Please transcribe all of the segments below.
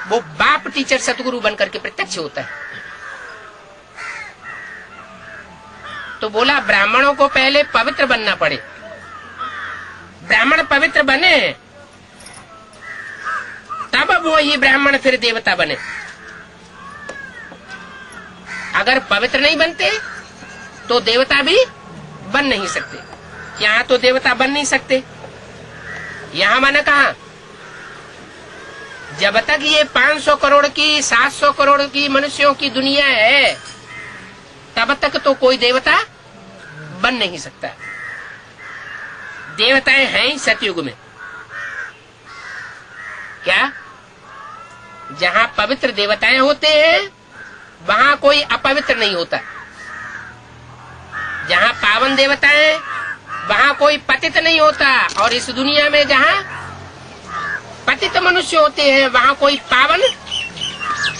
वो बाप टीचर सतगुरु बनकर के प्रत्यक्ष होता है। तो बोला ब्राह्मणों को पहले पवित्र बनना पड़े, ब्राह्मण पवित्र बने तब वो ही ब्राह्मण फिर देवता बने। अगर पवित्र नहीं बनते तो देवता भी बन नहीं सकते। यहाँ तो देवता बन नहीं सकते। यहाँ मैंने कहा जब तक ये 500 करोड़ की 700 करोड़ की मनुष्यों की दुनिया है तब तक तो कोई देवता बन नहीं सकता। देवताएं हैं ही सतयुग में। क्या जहाँ पवित्र देवताएं होते हैं वहाँ कोई अपवित्र नहीं होता। जहाँ पावन देवताएं वहाँ कोई पतित नहीं होता। और इस दुनिया में जहाँ पतित मनुष्य होते हैं वहाँ कोई पावन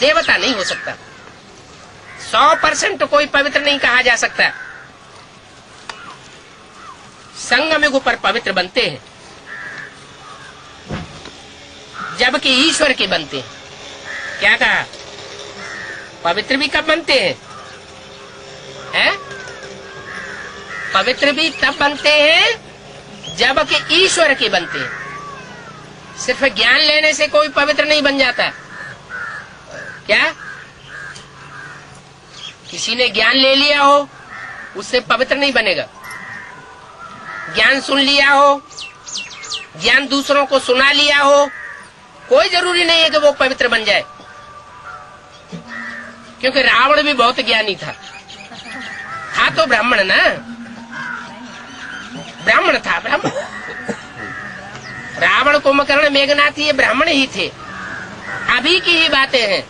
देवता नहीं हो सकता। 100% कोई पवित्र नहीं कहा जा सकता। संगम युग पर पवित्र बनते हैं जबकि ईश्वर के बनते हैं। क्या कहा? पवित्र भी कब बनते हैं? पवित्र भी तब बनते हैं जबकि ईश्वर के बनते हैं। सिर्फ ज्ञान लेने से कोई पवित्र नहीं बन जाता। क्या किसी ने ज्ञान ले लिया हो उससे पवित्र नहीं बनेगा। ज्ञान सुन लिया हो, ज्ञान दूसरों को सुना लिया हो, कोई जरूरी नहीं है कि वो पवित्र बन जाए। क्योंकि रावण भी बहुत ज्ञानी था तो ब्राह्मण ना, ब्राह्मण था। ब्राह्मण रावण कुंभकर्ण मेघनाथ ये ब्राह्मण ही थे। अभी की ही बातें हैं।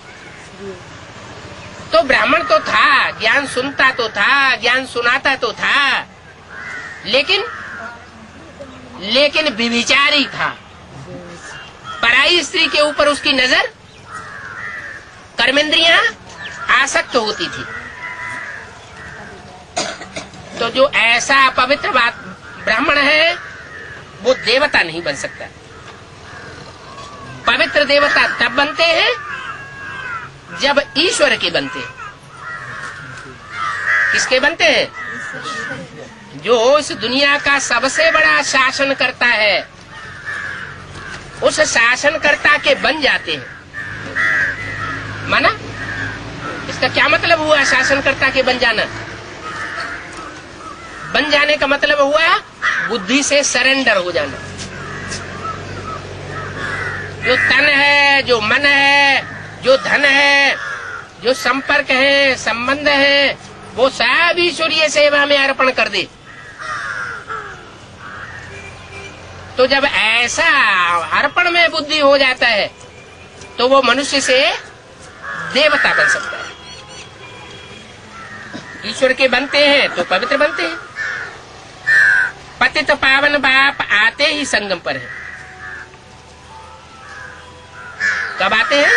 तो ब्राह्मण तो था, ज्ञान सुनता तो था, ज्ञान सुनाता तो था, लेकिन विभिचारी था। पराई स्त्री के ऊपर उसकी नजर, कर्मेंद्रियां आसक्त होती थी। तो जो ऐसा अपवित्र ब्राह्मण है वो देवता नहीं बन सकता। पवित्र देवता तब बनते हैं जब ईश्वर के बनते हैं। किसके बनते हैं? जो इस दुनिया का सबसे बड़ा शासन करता है उस शासनकर्ता के बन जाते हैं। माना इसका क्या मतलब हुआ? शासनकर्ता के बन जाना, बन जाने का मतलब हुआ बुद्धि से सरेंडर हो जाना। जो तन है, जो मन है, जो धन है, जो संपर्क है, संबंध है, वो सब ईश्वरीय सेवा में अर्पण कर दे। तो जब ऐसा अर्पण में बुद्धि हो जाता है तो वो मनुष्य से देवता बन सकता है। ईश्वर के बनते हैं तो पवित्र बनते हैं। पतित पावन बाप आते ही संगम पर है। कब आते हैं?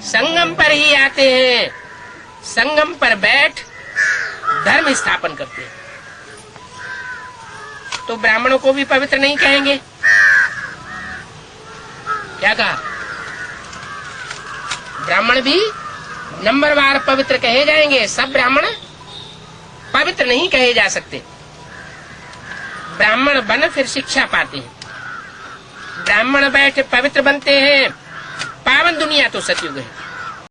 संगम पर ही आते हैं। संगम पर बैठ धर्म स्थापन करते हैं। तो ब्राह्मणों को भी पवित्र नहीं कहेंगे। क्या कहा? ब्राह्मण भी नंबरवार पवित्र कहे जाएंगे। सब ब्राह्मण पवित्र नहीं कहे जा सकते। ब्राह्मण बन फिर शिक्षा पाते हैं। ब्राह्मण बैठ पवित्र बनते हैं। पावन दुनिया तो सतयुग है।